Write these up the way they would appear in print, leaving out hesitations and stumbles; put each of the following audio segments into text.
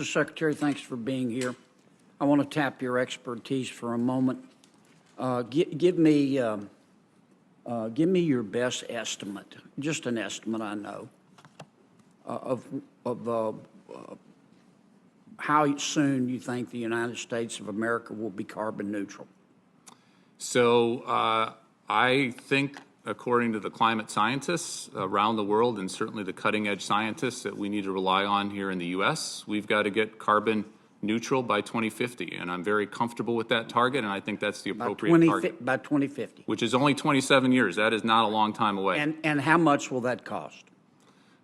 Mr. Secretary, thanks for being here. I want to tap your expertise for a moment. Give me your best estimate, just an estimate, I know, of how soon you think the United States of America will be carbon neutral. So I think, according to the climate scientists around the world, and certainly the cutting-edge scientists that we need to rely on here in the U.S., we've got to get carbon neutral by 2050, and I'm very comfortable with that target, and I think that's the appropriate target. By 2050. Which is only 27 years. That is not a long time away. And how much will that cost?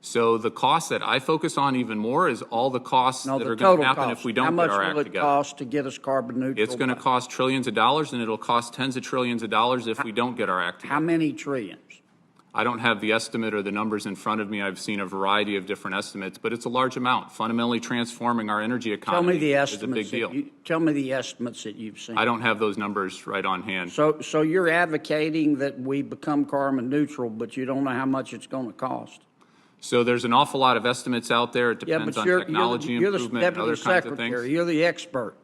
So the cost that I focus on even more is all the costs that are going to happen if we don't get our act together. How much will it cost to get us carbon neutral? It's going to cost trillions of dollars, and it'll cost tens of trillions of dollars if we don't get our act together. How many trillions? I don't have the estimate or the numbers in front of me. I've seen a variety of different estimates, but it's a large amount. Fundamentally transforming our energy economy is a big deal. Tell me the estimates that you've seen. I don't have those numbers right on hand. So you're advocating that we become carbon neutral, but you don't know how much it's going to cost. So there's an awful lot of estimates out there. It depends on technology improvement and other kinds of things. You're the expert.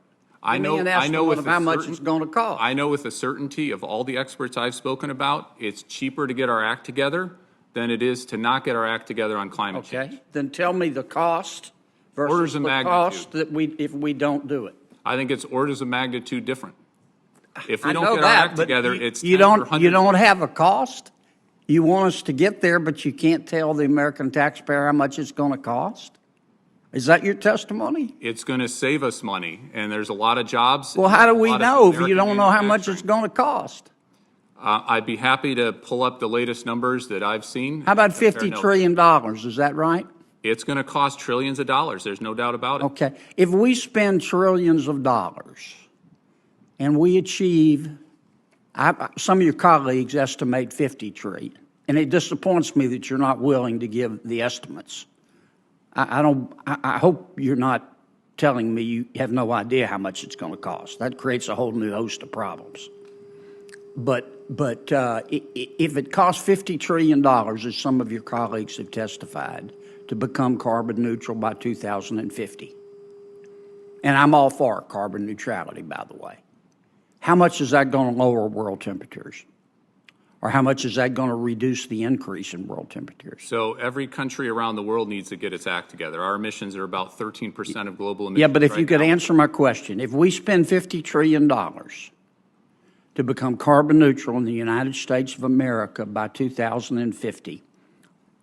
I know with how much it's going to cost. I know with the certainty of all the experts I've spoken about, it's cheaper to get our act together than it is to not get our act together on climate change. Okay, then tell me the cost versus the cost that if we don't do it. I think it's orders of magnitude different. If we don't get our act together, it's you don't have a cost. You want us to get there, but you can't tell the American taxpayer how much it's going to cost? Is that your testimony? It's going to save us money, and there's a lot of jobs. Well, how do we know if you don't know how much it's going to cost? I'd be happy to pull up the latest numbers that I've seen. How about $50 trillion? Is that right? It's going to cost trillions of dollars. There's no doubt about it. Okay. If we spend trillions of dollars and we achieve, some of your colleagues estimate 50 trillion, and it disappoints me that you're not willing to give the estimates. I hope you're not telling me you have no idea how much it's going to cost. That creates a whole new host of problems. But if it costs $50 trillion, as some of your colleagues have testified, to become carbon neutral by 2050, and I'm all for carbon neutrality, by the way, how much is that going to lower world temperatures? Or how much is that going to reduce the increase in world temperatures? So every country around the world needs to get its act together. Our emissions are about 13% of global emissions. Yeah, but if you could answer my question, if we spend $50 trillion to become carbon neutral in the United States of America by 2050,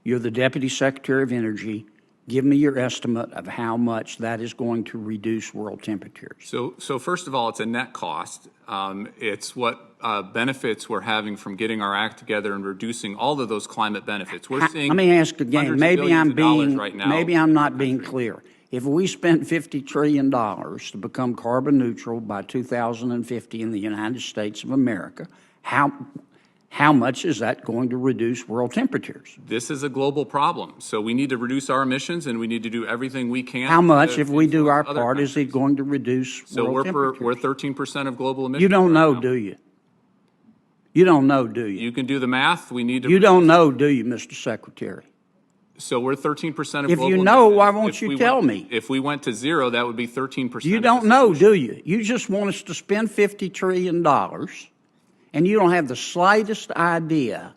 you're the Deputy Secretary of Energy. Give me your estimate of how much that is going to reduce world temperatures. So first of all, it's a net cost. It's what benefits we're having from getting our act together and reducing all of those climate benefits. We're seeing. Let me ask again. Maybe I'm not being country. clear. If we spent $50 trillion to become carbon neutral by 2050 in the United States of America, how much is that going to reduce world temperatures? This is a global problem. So we need to reduce our emissions, and we need to do everything we can. How much, if we do our part, is it going to reduce world temperatures? So we're 13% of global emissions. You don't know, do you? You don't know, do you? You can do the math. We need to. You don't know, do you, Mr. Secretary? So we're 13% of global emissions. If you know, why won't you tell me? If we went to zero, that would be 13%. You don't know, do you? You just want us to spend $50 trillion, and you don't have the slightest idea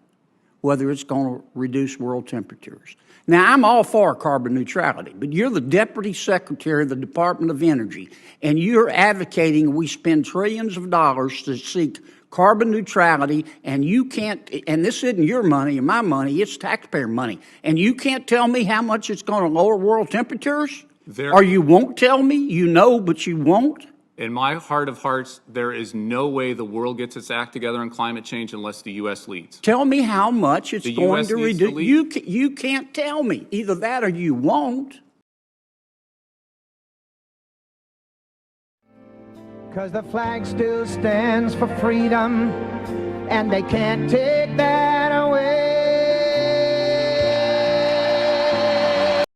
whether it's going to reduce world temperatures. Now, I'm all for carbon neutrality, but you're the Deputy Secretary of the Department of Energy, and you're advocating we spend trillions of dollars to seek carbon neutrality, and you can't, and this isn't your money or my money, it's taxpayer money, and you can't tell me how much it's going to lower world temperatures? Or you won't tell me? You know, but you won't? In my heart of hearts, there is no way the world gets its act together on climate change unless the U.S. leads. Tell me how much it's going to reduce. You can't tell me. Either that or you won't. Because the flag still stands for freedom, and they can't take that